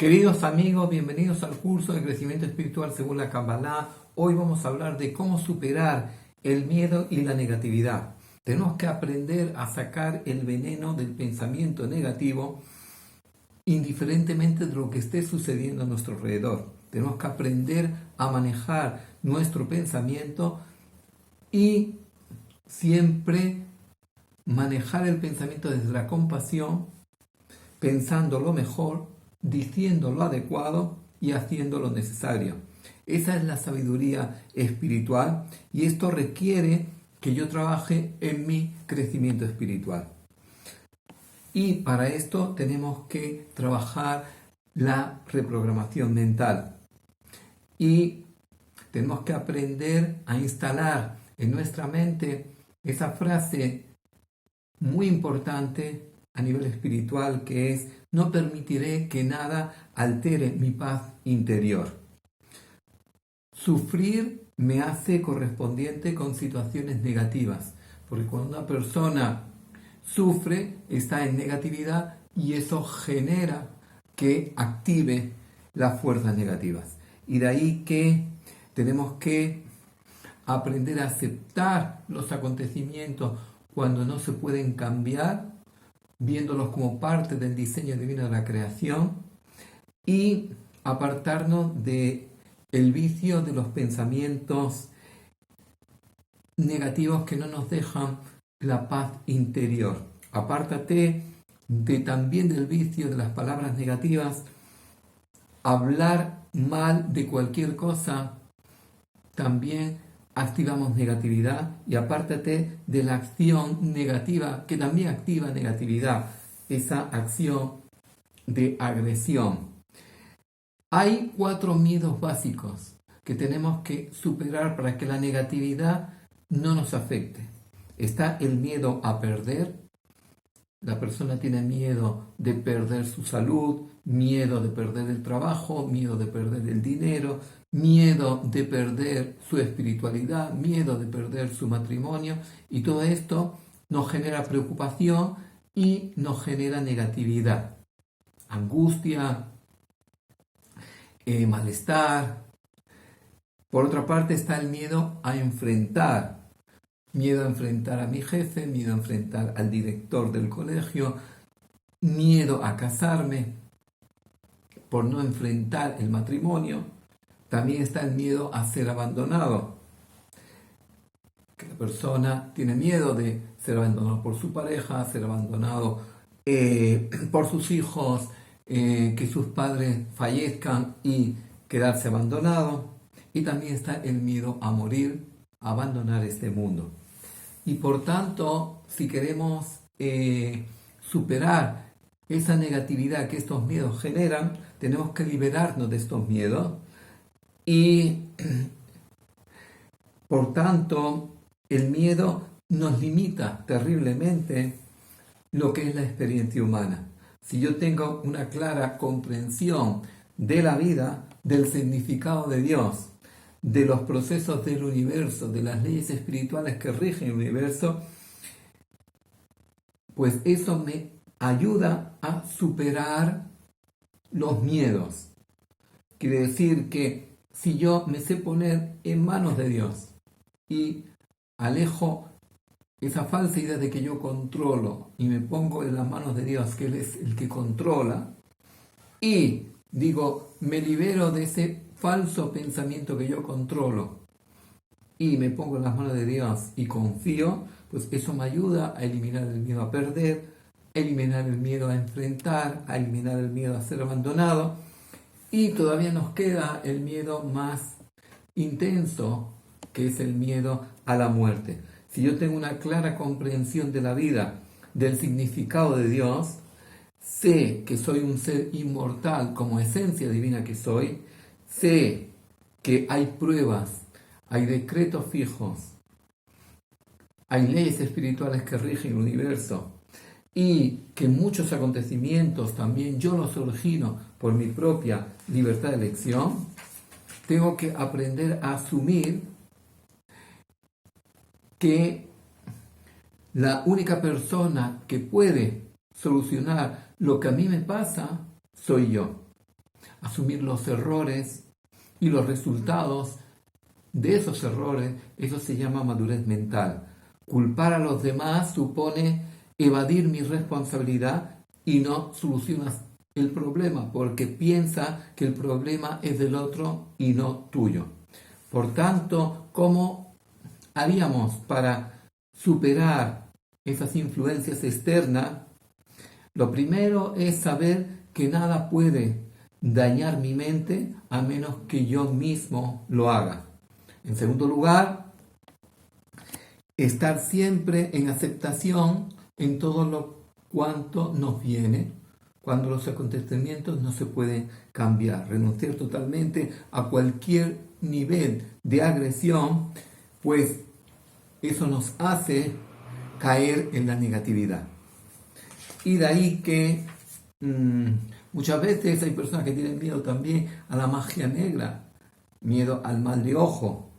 Queridos amigos, bienvenidos al curso de crecimiento espiritual según la Kabbalah. Hoy vamos a hablar de cómo superar el miedo y la negatividad. Tenemos que aprender a sacar el veneno del pensamiento negativo indiferentemente de lo que esté sucediendo a nuestro alrededor. Tenemos que aprender a manejar nuestro pensamiento y siempre manejar el pensamiento desde la compasión, pensando lo mejor, diciendo lo adecuado y haciendo lo necesario. Esa es la sabiduría espiritual y esto requiere que yo trabaje en mi crecimiento espiritual. Y para esto tenemos que trabajar la reprogramación mental y tenemos que aprender a instalar en nuestra mente esa frase muy importante a nivel espiritual que es: no permitiré que nada altere mi paz interior. Sufrir me hace correspondiente con situaciones negativas, porque cuando una persona sufre está en negatividad y eso genera que active las fuerzas negativas. Y de ahí que tenemos que aprender a aceptar los acontecimientos cuando no se pueden cambiar, viéndolos como parte del diseño divino de la creación, y apartarnos del vicio de los pensamientos negativos que no nos dejan la paz interior. Apártate también del vicio de las palabras negativas. Hablar mal de cualquier cosa también activamos negatividad, y apártate de la acción negativa que también activa negatividad, esa acción de agresión. Hay 4 miedos básicos que tenemos que superar para que la negatividad no nos afecte. Está el miedo a perder. La persona tiene miedo de perder su salud, miedo de perder el trabajo, miedo de perder el dinero, miedo de perder su espiritualidad, miedo de perder su matrimonio, y todo esto nos genera preocupación y nos genera negatividad, angustia, malestar. Por otra parte está el miedo a enfrentar. Miedo a enfrentar a mi jefe, miedo a enfrentar al director del colegio, miedo a casarme por no enfrentar el matrimonio. También está el miedo a ser abandonado, que la persona tiene miedo de ser abandonado por su pareja, ser abandonado por sus hijos, que sus padres fallezcan y quedarse abandonado. Y también está el miedo a morir, a abandonar este mundo. Y por tanto, si queremos superar esa negatividad que estos miedos generan, tenemos que liberarnos de estos miedos. Y por tanto, el miedo nos limita terriblemente lo que es la experiencia humana. Si yo tengo una clara comprensión de la vida, del significado de Dios, de los procesos del universo, de las leyes espirituales que rigen el universo, pues eso me ayuda a superar los miedos. Quiere decir que si yo me sé poner en manos de Dios y alejo esa falsa idea de que yo controlo y me pongo en las manos de Dios, que Él es el que controla, y digo, me libero de ese falso pensamiento que yo controlo y me pongo en las manos de Dios y confío, pues eso me ayuda a eliminar el miedo a perder, a eliminar el miedo a enfrentar, a eliminar el miedo a ser abandonado. Y todavía nos queda el miedo más intenso, que es el miedo a la muerte. Si yo tengo una clara comprensión de la vida, del significado de Dios, sé que soy un ser inmortal como esencia divina que soy, sé que hay pruebas, hay decretos fijos, hay leyes espirituales que rigen el universo, y que muchos acontecimientos también yo los origino por mi propia libertad de elección. Tengo que aprender a asumir que la única persona que puede solucionar lo que a mí me pasa soy yo. asumir los errores y los resultados de esos errores. Eso se llama madurez mental. Culpar a los demás supone evadir mi responsabilidad y no solucionas el problema, porque piensa que el problema es del otro y no tuyo. Por tanto, ¿cómo haríamos para superar esas influencias externas? Lo primero es saber que nada puede dañar mi mente a menos que yo mismo lo haga. En segundo lugar, estar siempre en aceptación en todo lo cuanto nos viene, cuando los acontecimientos no se pueden cambiar. Renunciar totalmente a cualquier nivel de agresión, pues eso nos hace caer en la negatividad. Y de ahí que muchas veces hay personas que tienen miedo también a la magia negra, miedo al mal de ojo.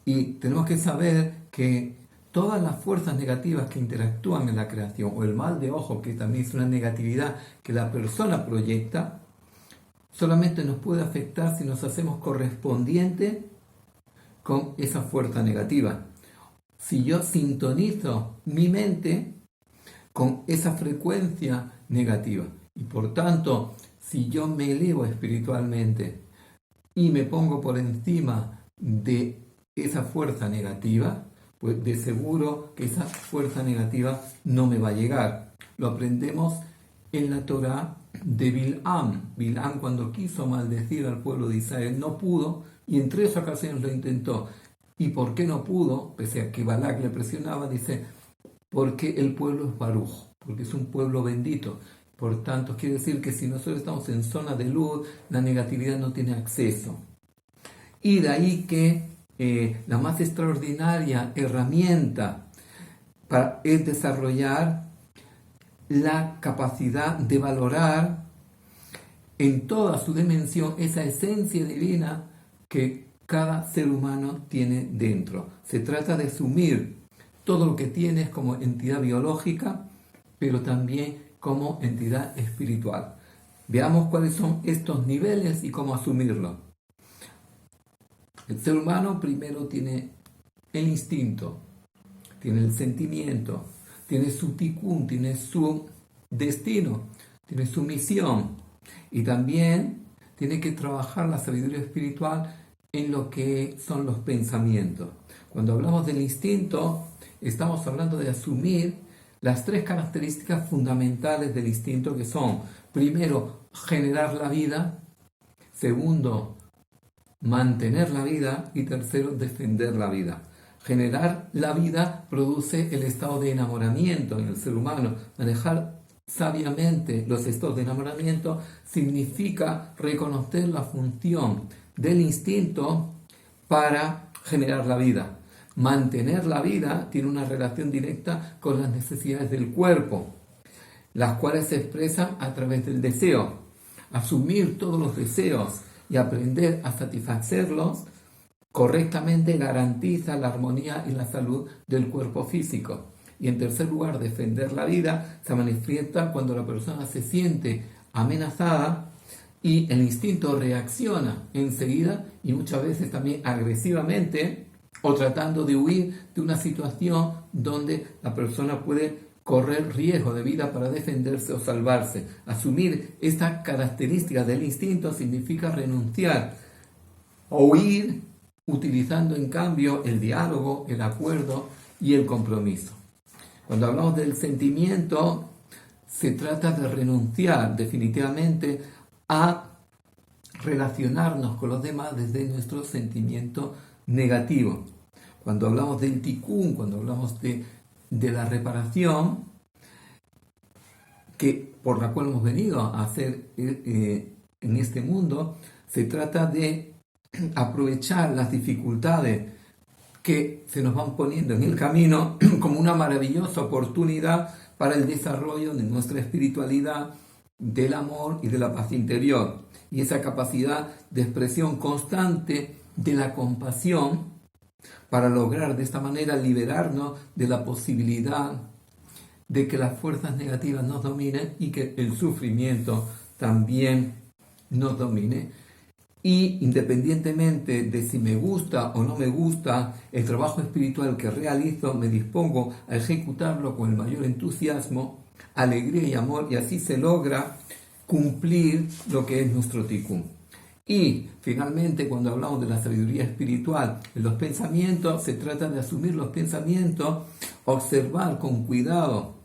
Y tenemos que saber que todas las fuerzas negativas que interactúan en la creación, o el mal de ojo, que también es una negatividad que la persona proyecta, solamente nos puede afectar si nos hacemos correspondientes con esa fuerza negativa. Si yo sintonizo mi mente con esa frecuencia negativa, y por tanto, si yo me elevo espiritualmente y me pongo por encima de esa fuerza negativa, pues de seguro que esa fuerza negativa no me va a llegar. Lo aprendemos en la Torá de Bilam. Bilam, cuando quiso maldecir al pueblo de Israel, no pudo, y en 3 ocasiones lo intentó. ¿Y por qué no pudo? Pese a que Balak le presionaba, dice, porque el pueblo es Baruj, porque es un pueblo bendito. Por tanto, quiere decir que si nosotros estamos en zona de luz, la negatividad no tiene acceso. Y de ahí que la más extraordinaria herramienta es desarrollar la capacidad de valorar en toda su dimensión esa esencia divina que cada ser humano tiene dentro. Se trata de asumir todo lo que tienes como entidad biológica, pero también como entidad espiritual. Veamos cuáles son estos niveles y cómo asumirlo. El ser humano primero tiene el instinto, tiene el sentimiento, tiene su tikkun, tiene su destino, tiene su misión, y también tiene que trabajar la sabiduría espiritual en lo que son los pensamientos. Cuando hablamos del instinto, estamos hablando de asumir las 3 características fundamentales del instinto, que son, primero, generar la vida; segundo, mantener la vida; y tercero, defender la vida. Generar la vida produce el estado de enamoramiento en el ser humano. Manejar sabiamente los estados de enamoramiento significa reconocer la función del instinto para generar la vida. Mantener la vida tiene una relación directa con las necesidades del cuerpo, las cuales se expresan a través del deseo. Asumir todos los deseos y aprender a satisfacerlos correctamente garantiza la armonía y la salud del cuerpo físico. Y en tercer lugar, defender la vida se manifiesta cuando la persona se siente amenazada y el instinto reacciona enseguida, y muchas veces también agresivamente, o tratando de huir de una situación donde la persona puede correr riesgo de vida para defenderse o salvarse. Asumir esta característica del instinto significa renunciar o huir, utilizando en cambio el diálogo, el acuerdo y el compromiso. Cuando hablamos del sentimiento, se trata de renunciar definitivamente a relacionarnos con los demás desde nuestro sentimiento negativo. Cuando hablamos del tikkun, cuando hablamos de la reparación, que por la cual hemos venido a hacer en este mundo, se trata de aprovechar las dificultades que se nos van poniendo en el camino como una maravillosa oportunidad para el desarrollo de nuestra espiritualidad, del amor y de la paz interior. Y esa capacidad de expresión constante de la compasión, para lograr de esta manera liberarnos de la posibilidad de que las fuerzas negativas nos dominen y que el sufrimiento también nos domine. Y independientemente de si me gusta o no me gusta el trabajo espiritual que realizo, me dispongo a ejecutarlo con el mayor entusiasmo, alegría y amor, y así se logra cumplir lo que es nuestro tikkun. Y finalmente, cuando hablamos de la sabiduría espiritual, en los pensamientos, se trata de asumir los pensamientos, observar con cuidado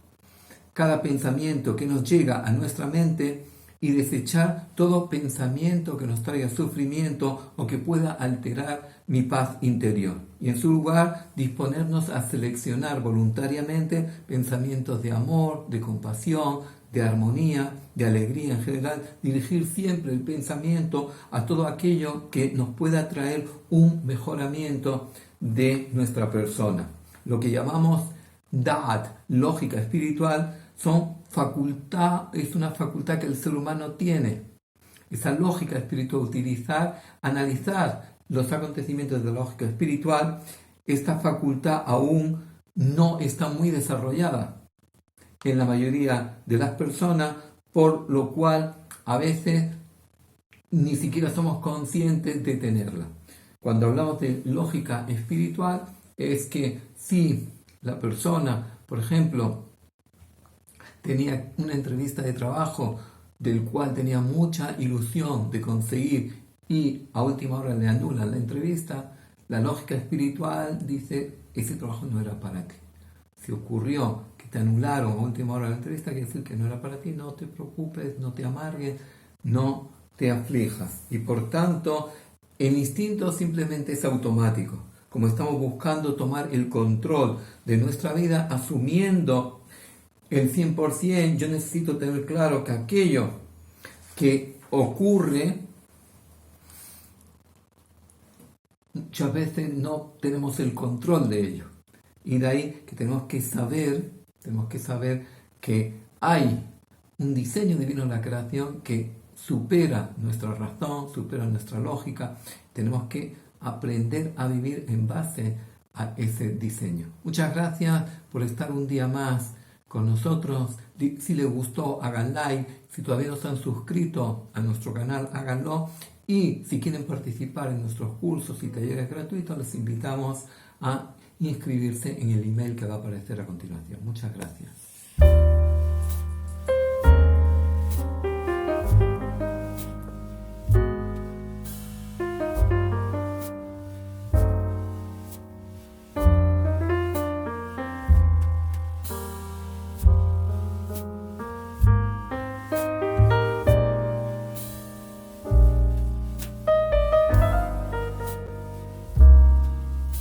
cada pensamiento que nos llega a nuestra mente y desechar todo pensamiento que nos traiga sufrimiento o que pueda alterar mi paz interior. Y en su lugar, disponernos a seleccionar voluntariamente pensamientos de amor, de compasión, de armonía, de alegría en general, dirigir siempre el pensamiento a todo aquello que nos pueda traer un mejoramiento de nuestra persona. Lo que llamamos Da'at, lógica espiritual, es una facultad que el ser humano tiene. Esa lógica espiritual, analizar los acontecimientos de la lógica espiritual, esta facultad aún no está muy desarrollada en la mayoría de las personas, por lo cual a veces ni siquiera somos conscientes de tenerla. Cuando hablamos de lógica espiritual, es que si la persona, por ejemplo, tenía una entrevista de trabajo del cual tenía mucha ilusión de conseguir y a última hora le anulan la entrevista, la lógica espiritual dice, ese trabajo no era para ti. Si ocurrió que te anularon a última hora la entrevista, quiere decir que no era para ti, no te preocupes, no te amargues, no te aflijas. Y por tanto, el instinto simplemente es automático. Como estamos buscando tomar el control de nuestra vida, asumiendo el 100%, yo necesito tener claro que aquello que ocurre, muchas veces no tenemos el control de ello. Y de ahí que tenemos que saber que hay un diseño divino en la creación que supera nuestra razón, supera nuestra lógica. Tenemos que aprender a vivir en base a ese diseño. Muchas gracias por estar un día más con nosotros. Si les gustó, hagan like. Si todavía no se han suscrito a nuestro canal, háganlo. Y si quieren participar en nuestros cursos y talleres gratuitos, les invitamos a inscribirse en el email que va a aparecer a continuación. Muchas gracias.